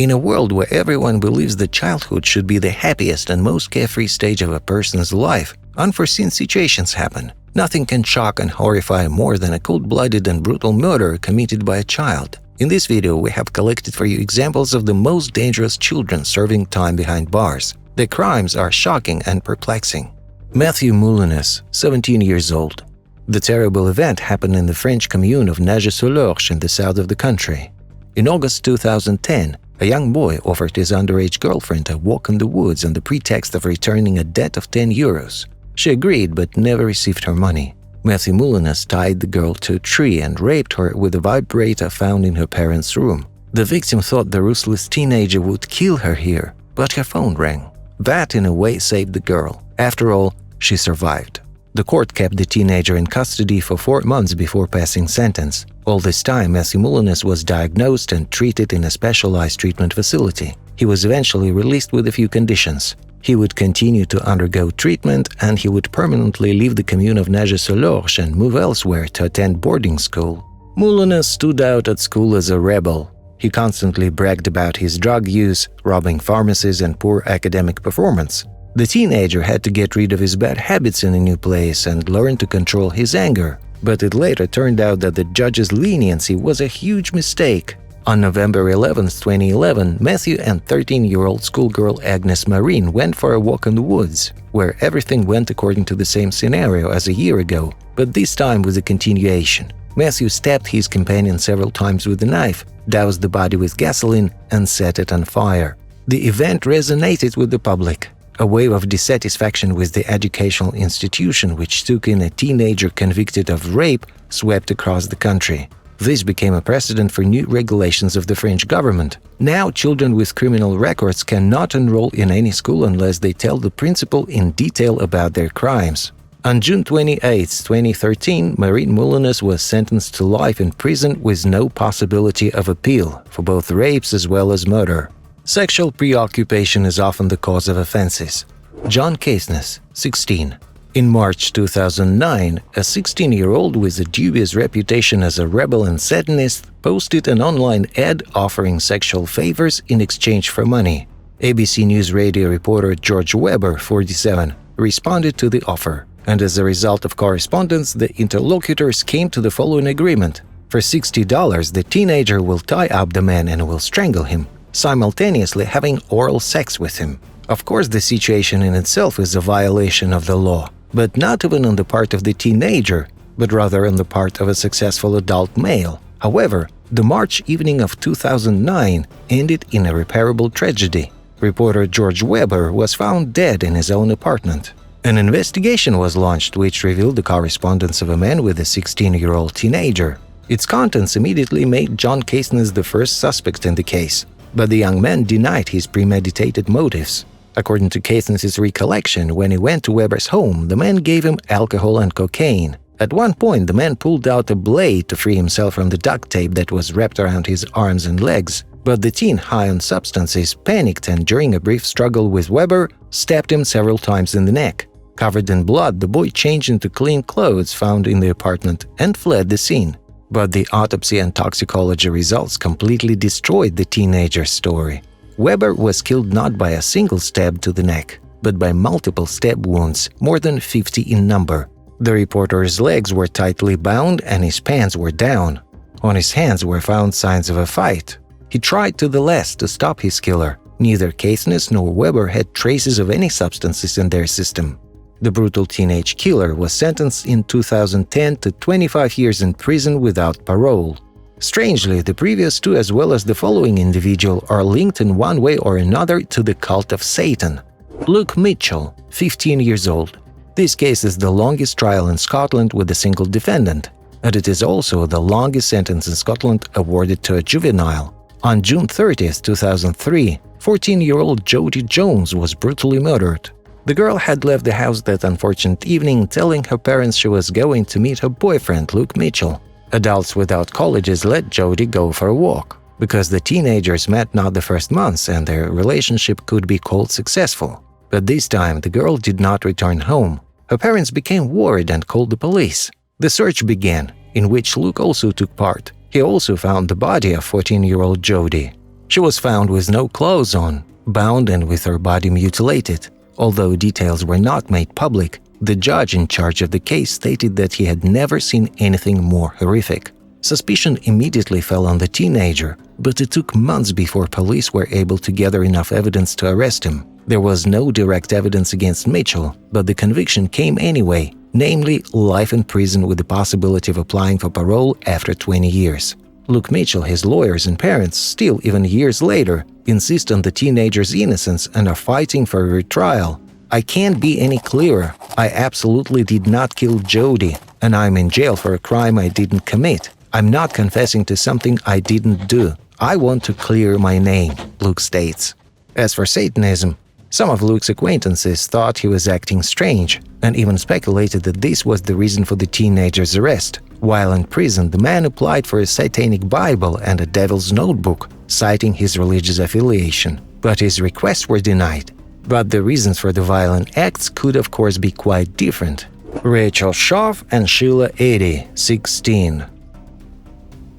In a world where everyone believes that childhood should be the happiest and most carefree stage of a person's life, unforeseen situations happen. Nothing can shock and horrify more than a cold-blooded and brutal murder committed by a child. In this video, we have collected for you examples of the most dangerous children serving time behind bars. The crimes are shocking and perplexing. Matthew Moulinas, 17 years old. The terrible event happened in the French commune of Nage-sur-l'Orge in the south of the country. In August 2010, a young boy offered his underage girlfriend a walk in the woods on the pretext of returning a debt of 10 euros. She agreed but never received her money. Matthew Moulinas tied the girl to a tree and raped her with a vibrator found in her parents' room. The victim thought the ruthless teenager would kill her here, but her phone rang. That, in a way, saved the girl. After all, she survived. The court kept the teenager in custody for 4 months before passing sentence. All this time, Matthew Moulinas was diagnosed and treated in a specialized treatment facility. He was eventually released with a few conditions. He would continue to undergo treatment, and he would permanently leave the commune of Nage-sur-l'Orge and move elsewhere to attend boarding school. Moulinas stood out at school as a rebel. He constantly bragged about his drug use, robbing pharmacies, and poor academic performance. The teenager had to get rid of his bad habits in a new place and learn to control his anger. But it later turned out that the judge's leniency was a huge mistake. On November 11, 2011, Matthew and 13-year-old schoolgirl Agnes Marine went for a walk in the woods, where everything went according to the same scenario as a year ago, but this time with a continuation. Matthew stabbed his companion several times with a knife, doused the body with gasoline, and set it on fire. The event resonated with the public. A wave of dissatisfaction with the educational institution which took in a teenager convicted of rape swept across the country. This became a precedent for new regulations of the French government. Now, children with criminal records cannot enroll in any school unless they tell the principal in detail about their crimes. On June 28, 2013, Marine Moulinas was sentenced to life in prison with no possibility of appeal for both rapes as well as murder. Sexual preoccupation is often the cause of offenses. John Caithness, 16. In March 2009, a 16-year-old with a dubious reputation as a rebel and Satanist posted an online ad offering sexual favors in exchange for money. ABC News radio reporter George Weber, 47, responded to the offer, and as a result of correspondence, the interlocutors came to the following agreement. For $60, the teenager will tie up the man and will strangle him, simultaneously having oral sex with him. Of course, the situation in itself is a violation of the law, but not even on the part of the teenager, but rather on the part of a successful adult male. However, the March evening of 2009 ended in a irreparable tragedy. Reporter George Weber was found dead in his own apartment. An investigation was launched which revealed the correspondence of a man with a 16-year-old teenager. Its contents immediately made John Caithness the first suspect in the case, but the young man denied his premeditated motives. According to Caithness's recollection, when he went to Weber's home, the man gave him alcohol and cocaine. At one point, the man pulled out a blade to free himself from the duct tape that was wrapped around his arms and legs, but the teen, high on substances, panicked and during a brief struggle with Weber, stabbed him several times in the neck. Covered in blood, the boy changed into clean clothes found in the apartment and fled the scene. But the autopsy and toxicology results completely destroyed the teenager's story. Weber was killed not by a single stab to the neck, but by multiple stab wounds, more than 50 in number. The reporter's legs were tightly bound and his pants were down. On his hands were found signs of a fight. He tried to the last to stop his killer. Neither Caithness nor Weber had traces of any substances in their system. The brutal teenage killer was sentenced in 2010 to 25 years in prison without parole. Strangely, the previous two as well as the following individual are linked in one way or another to the cult of Satan. Luke Mitchell, 15 years old. This case is the longest trial in Scotland with a single defendant, and it is also the longest sentence in Scotland awarded to a juvenile. On June 30, 2003, 14-year-old Jodie Jones was brutally murdered. The girl had left the house that unfortunate evening telling her parents she was going to meet her boyfriend, Luke Mitchell. Adults without colleges let Jodie go for a walk, because the teenagers met not the first months and their relationship could be called successful. But this time, the girl did not return home. Her parents became worried and called the police. The search began, in which Luke also took part. He also found the body of 14-year-old Jodie. She was found with no clothes on, bound and with her body mutilated. Although details were not made public, the judge in charge of the case stated that he had never seen anything more horrific. Suspicion immediately fell on the teenager, but it took months before police were able to gather enough evidence to arrest him. There was no direct evidence against Mitchell, but the conviction came anyway, namely life in prison with the possibility of applying for parole after 20 years. Luke Mitchell, his lawyers and parents, still even years later, insist on the teenager's innocence and are fighting for a retrial. "I can't be any clearer. I absolutely did not kill Jody, and I'm in jail for a crime I didn't commit. I'm not confessing to something I didn't do. I want to clear my name," Luke states. As for Satanism, some of Luke's acquaintances thought he was acting strange and even speculated that this was the reason for the teenager's arrest. While in prison, the man applied for a satanic Bible and a devil's notebook, citing his religious affiliation, but his requests were denied. But the reasons for the violent acts could of course be quite different. Rachel Schof and Sheila Eddy, 16.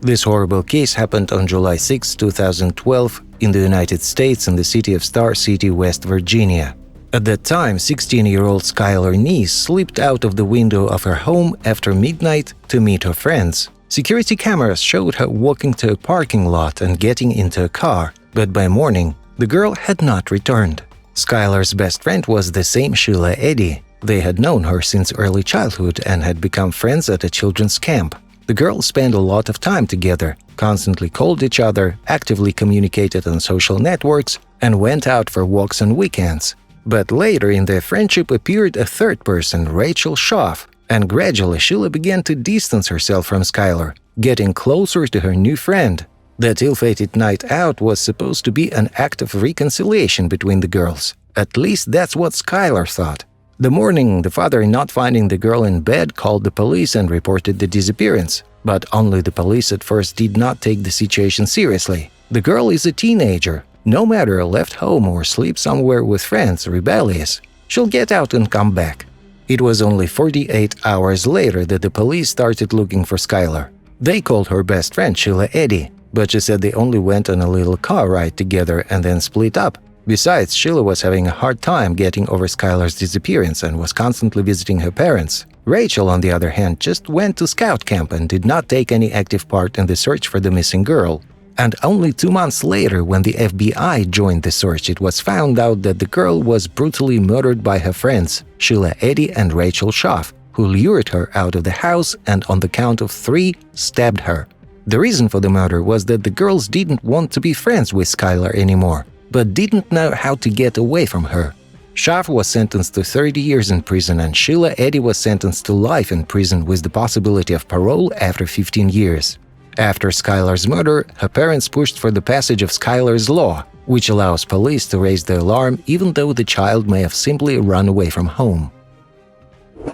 This horrible case happened on July 6, 2012, in the United States in the city of Star City, West Virginia. At that time, 16-year-old Skylar Neese slipped out of the window of her home after midnight to meet her friends. Security cameras showed her walking to a parking lot and getting into a car, but by morning, the girl had not returned. Skylar's best friend was the same Sheila Eddy. They had known her since early childhood and had become friends at a children's camp. The girls spent a lot of time together, constantly called each other, actively communicated on social networks, and went out for walks on weekends. But later in their friendship appeared a third person, Rachel Schof, and gradually Sheila began to distance herself from Skylar, getting closer to her new friend. That ill-fated night out was supposed to be an act of reconciliation between the girls. At least that's what Skylar thought. The morning, the father, not finding the girl in bed, called the police and reported the disappearance. But only the police at first did not take the situation seriously. The girl is a teenager. No matter left home or sleep somewhere with friends, rebellious, she'll get out and come back. It was only 48 hours later that the police started looking for Skylar. They called her best friend Sheila Eddy, but she said they only went on a little car ride together and then split up. Besides, Sheila was having a hard time getting over Skylar's disappearance and was constantly visiting her parents. Rachel, on the other hand, just went to scout camp and did not take any active part in the search for the missing girl. And only 2 months later, when the FBI joined the search, it was found out that the girl was brutally murdered by her friends, Sheila Eddy and Rachel Schof, who lured her out of the house and on the count of 3 stabbed her. The reason for the murder was that the girls didn't want to be friends with Skylar anymore, but didn't know how to get away from her. Schof was sentenced to 30 years in prison and Sheila Eddy was sentenced to life in prison with the possibility of parole after 15 years. After Skylar's murder, her parents pushed for the passage of Skylar's Law, which allows police to raise the alarm even though the child may have simply run away from home.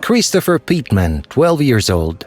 Christopher Pittman, 12 years old.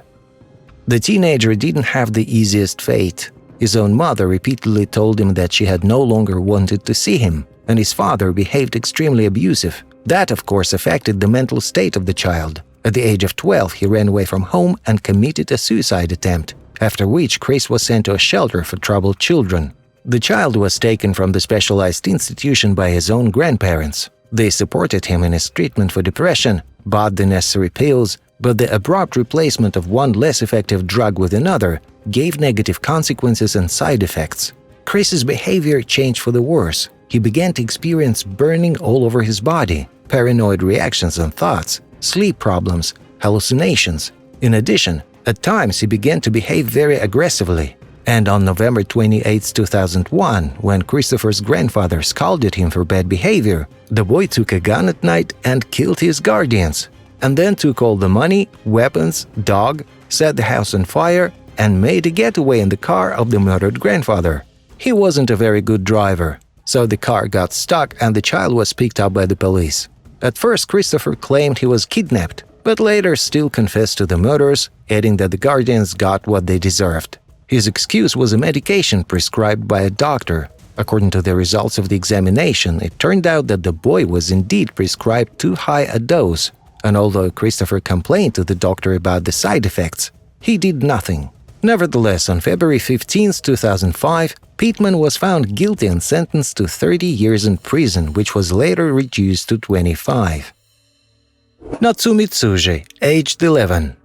The teenager didn't have the easiest fate. His own mother repeatedly told him that she had no longer wanted to see him, and his father behaved extremely abusive. That, of course, affected the mental state of the child. At the age of 12, he ran away from home and committed a suicide attempt, after which Chris was sent to a shelter for troubled children. The child was taken from the specialized institution by his own grandparents. They supported him in his treatment for depression, bought the necessary pills, but the abrupt replacement of one less effective drug with another gave negative consequences and side effects. Chris's behavior changed for the worse. He began to experience burning all over his body, paranoid reactions and thoughts, sleep problems, hallucinations. In addition, at times he began to behave very aggressively. And on November 28, 2001, when Christopher's grandfather scolded him for bad behavior, the boy took a gun at night and killed his guardians, and then took all the money, weapons, dog, set the house on fire, and made a getaway in the car of the murdered grandfather. He wasn't a very good driver, so the car got stuck and the child was picked up by the police. At first, Christopher claimed he was kidnapped, but later still confessed to the murders, adding that the guardians got what they deserved. His excuse was a medication prescribed by a doctor. According to the results of the examination, it turned out that the boy was indeed prescribed too high a dose, and although Christopher complained to the doctor about the side effects, he did nothing. Nevertheless, on February 15, 2005, Pittman was found guilty and sentenced to 30 years in prison, which was later reduced to 25. Natsumi Tsuji, aged 11.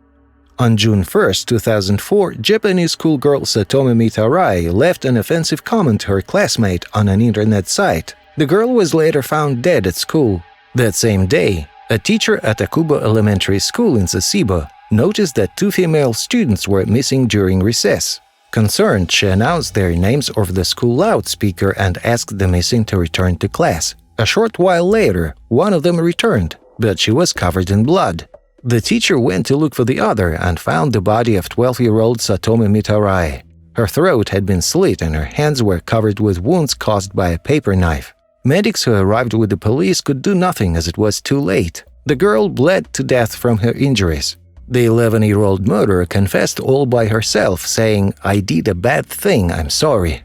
On June 1, 2004, Japanese schoolgirl Satomi Mitarai left an offensive comment to her classmate on an internet site. The girl was later found dead at school. That same day, a teacher at Akubo Elementary School in Sasebo noticed that 2 female students were missing during recess. Concerned, she announced their names over the school loudspeaker and asked the missing to return to class. A short while later, one of them returned, but she was covered in blood. The teacher went to look for the other and found the body of 12-year-old Satomi Mitarai. Her throat had been slit and her hands were covered with wounds caused by a paper knife. Medics who arrived with the police could do nothing as it was too late. The girl bled to death from her injuries. The 11-year-old murderer confessed all by herself, saying, "I did a bad thing, I'm sorry.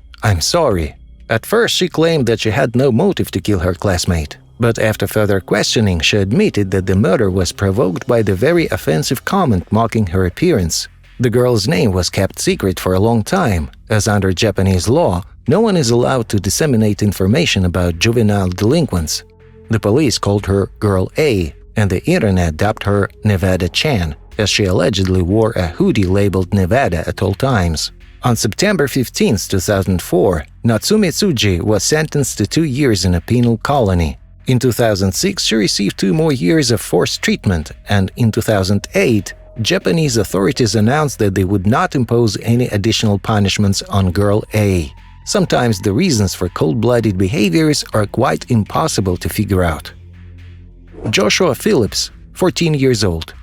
At first she claimed that she had no motive to kill her classmate. But after further questioning, she admitted that the murder was provoked by the very offensive comment mocking her appearance. The girl's name was kept secret for a long time, as under Japanese law, no one is allowed to disseminate information about juvenile delinquents. The police called her Girl A, and the internet dubbed her Nevada-chan, as she allegedly wore a hoodie labeled Nevada at all times. On September 15, 2004, Natsumi Tsuji was sentenced to 2 years in a penal colony. In 2006, she received 2 more years of forced treatment, and in 2008, Japanese authorities announced that they would not impose any additional punishments on Girl A. Sometimes the reasons for cold-blooded behaviors are quite impossible to figure out. Joshua Phillips, 14 years old.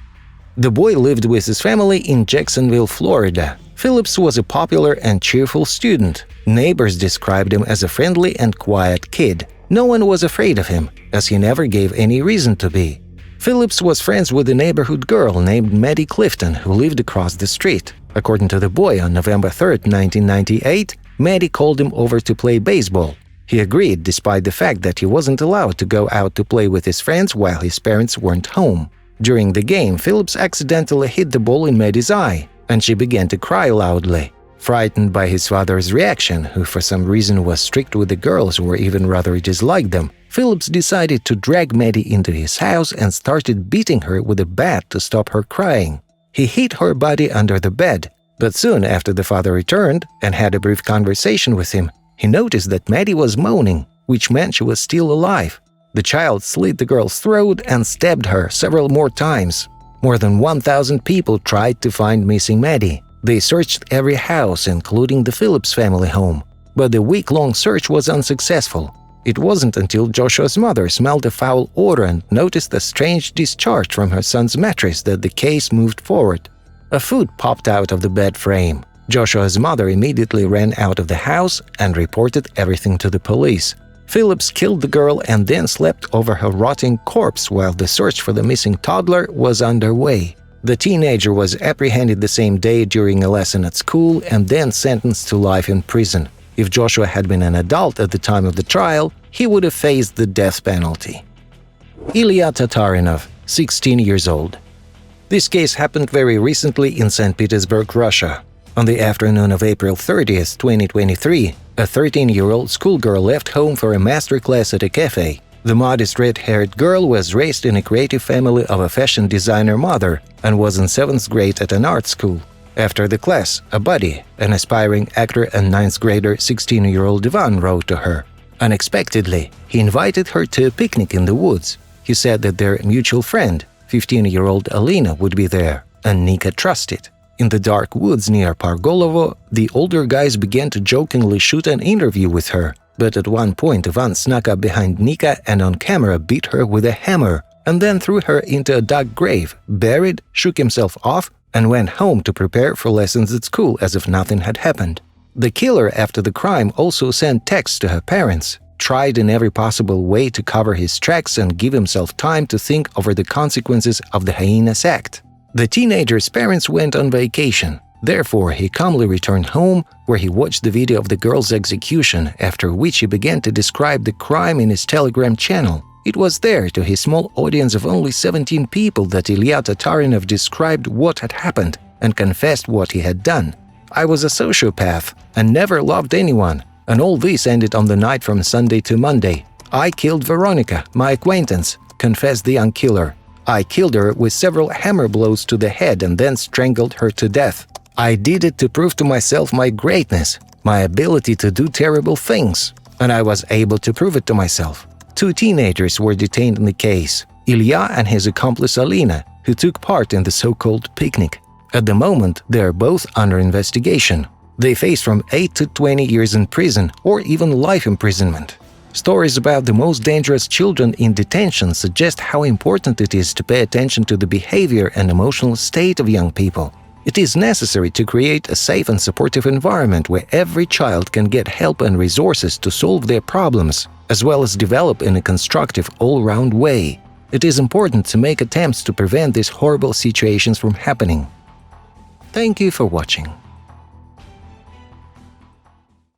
The boy lived with his family in Jacksonville, Florida. Phillips was a popular and cheerful student. Neighbors described him as a friendly and quiet kid. No one was afraid of him, as he never gave any reason to be. Phillips was friends with a neighborhood girl named Maddie Clifton who lived across the street. According to the boy, on November 3, 1998, Maddie called him over to play baseball. He agreed despite the fact that he wasn't allowed to go out to play with his friends while his parents weren't home. During the game, Phillips accidentally hit the ball in Maddie's eye, and she began to cry loudly. Frightened by his father's reaction, who for some reason was strict with the girls or even rather disliked them, Phillips decided to drag Maddie into his house and started beating her with a bat to stop her crying. He hid her body under the bed, but soon after the father returned and had a brief conversation with him, he noticed that Maddie was moaning, which meant she was still alive. The child slit the girl's throat and stabbed her several more times. More than 1,000 people tried to find missing Maddie. They searched every house, including the Phillips family home. But the week-long search was unsuccessful. It wasn't until Joshua's mother smelled a foul odor and noticed a strange discharge from her son's mattress that the case moved forward. A foot popped out of the bed frame. Joshua's mother immediately ran out of the house and reported everything to the police. Phillips killed the girl and then slept over her rotting corpse while the search for the missing toddler was underway. The teenager was apprehended the same day during a lesson at school and then sentenced to life in prison. If Joshua had been an adult at the time of the trial, he would have faced the death penalty. Ilya Tatarinov, 16 years old. This case happened very recently in St. Petersburg, Russia. On the afternoon of April 30, 2023, a 13-year-old schoolgirl left home for a masterclass at a cafe. The modest red-haired girl was raised in a creative family of a fashion designer mother and was in 7th grade at an art school. After the class, a buddy, an aspiring actor and 9th grader 16-year-old Ivan, wrote to her. Unexpectedly, he invited her to a picnic in the woods. He said that their mutual friend, 15-year-old Alina, would be there, and Nika trusted. In the dark woods near Pargolovo, the older guys began to jokingly shoot an interview with her. But at one point, Ivan snuck up behind Nika and on camera beat her with a hammer and then threw her into a dug grave, buried, shook himself off, and went home to prepare for lessons at school as if nothing had happened. The killer, after the crime, also sent texts to her parents, tried in every possible way to cover his tracks and give himself time to think over the consequences of the heinous act. The teenager's parents went on vacation. Therefore, he calmly returned home, where he watched the video of the girl's execution, after which he began to describe the crime in his Telegram channel. It was there, to his small audience of only 17 people, that Ilya Tatarinov described what had happened and confessed what he had done. I was a sociopath and never loved anyone, and all this ended on the night from Sunday to Monday. I killed Veronica, my acquaintance, confessed the young killer. I killed her with several hammer blows to the head and then strangled her to death. I did it to prove to myself my greatness, my ability to do terrible things, and I was able to prove it to myself. 2 teenagers were detained in the case, Ilya and his accomplice Alina, who took part in the so-called picnic. At the moment, they are both under investigation. They face from 8 to 20 years in prison or even life imprisonment. Stories about the most dangerous children in detention suggest how important it is to pay attention to the behavior and emotional state of young people. It is necessary to create a safe and supportive environment where every child can get help and resources to solve their problems, as well as develop in a constructive, all-round way. It is important to make attempts to prevent these horrible situations from happening. Thank you for watching.